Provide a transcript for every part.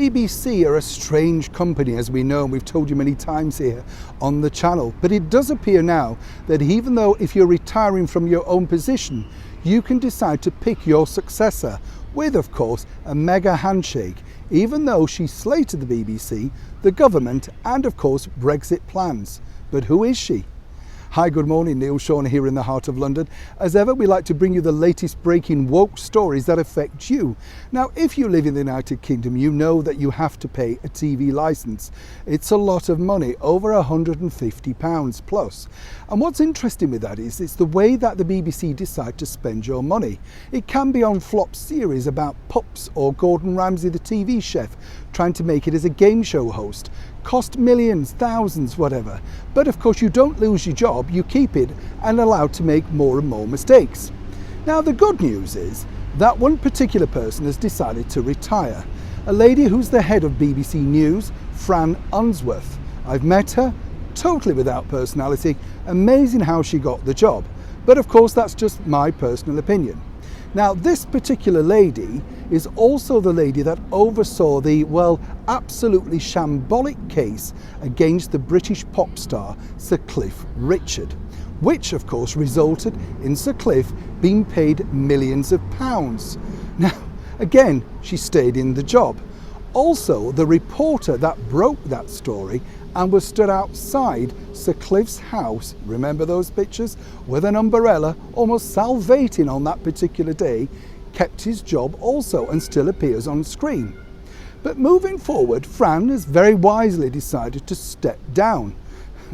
BBC are a strange company, as we know, and we've told you many times here on the channel. But it does appear now that even though if you're retiring from your own position, you can decide to pick your successor with, of course, a mega handshake, even though she slated the BBC, the government, and of course, Brexit plans. But who is she? Hi, good morning, Neil Sean here in the heart of London. As ever, we like to bring you the latest breaking woke stories that affect you. Now, if you live in the United Kingdom, you know that you have to pay a TV licence. It's a lot of money, over £150 plus. And what's interesting with that is it's the way that the BBC decide to spend your money. It can be on flop series about pups or Gordon Ramsay, the TV chef, trying to make it as a game show host. Cost millions, thousands, whatever. But of course you don't lose your job, you keep it and allowed to make more and more mistakes. Now the good news is that one particular person has decided to retire. A lady who's the head of BBC News, Fran Unsworth. I've met her, totally without personality, amazing how she got the job. But of course that's just my personal opinion. Now this particular lady is also the lady that oversaw the, well, absolutely shambolic case against the British pop star Sir Cliff Richard, which of course resulted in Sir Cliff being paid millions of pounds. Now again, she stayed in the job. Also, the reporter that broke that story and was stood outside Sir Cliff's house, remember those pictures, with an umbrella, almost salivating on that particular day, kept his job also and still appears on screen. But moving forward, Fran has very wisely decided to step down.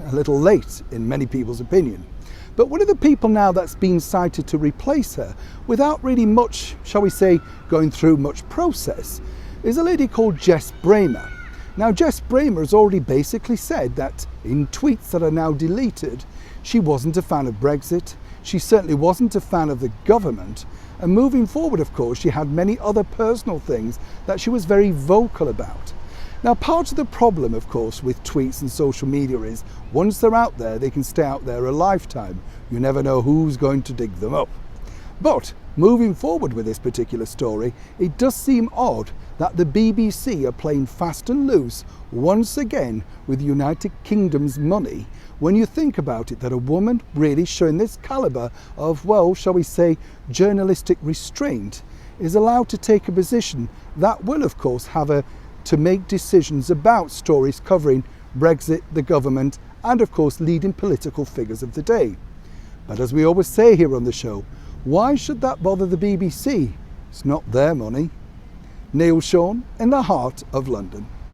A little late in many people's opinion. But one of the people now that's been cited to replace her, without really much, shall we say, going through much process, is a lady called Jess Bramer. Now Jess Bramer has already basically said that in tweets that are now deleted, she wasn't a fan of Brexit, she certainly wasn't a fan of the government, and moving forward of course she had many other personal things that she was very vocal about. Now part of the problem of course with tweets and social media is once they're out there they can stay out there a lifetime. You never know who's going to dig them up. But moving forward with this particular story, it does seem odd that the BBC are playing fast and loose once again with the United Kingdom's money when you think about it, that a woman really showing this calibre of, well, shall we say, journalistic restraint is allowed to take a position that will of course have to make decisions about stories covering Brexit, the government, and of course leading political figures of the day. But as we always say here on the show, why should that bother the BBC? It's not their money. Neil Sean in the heart of London.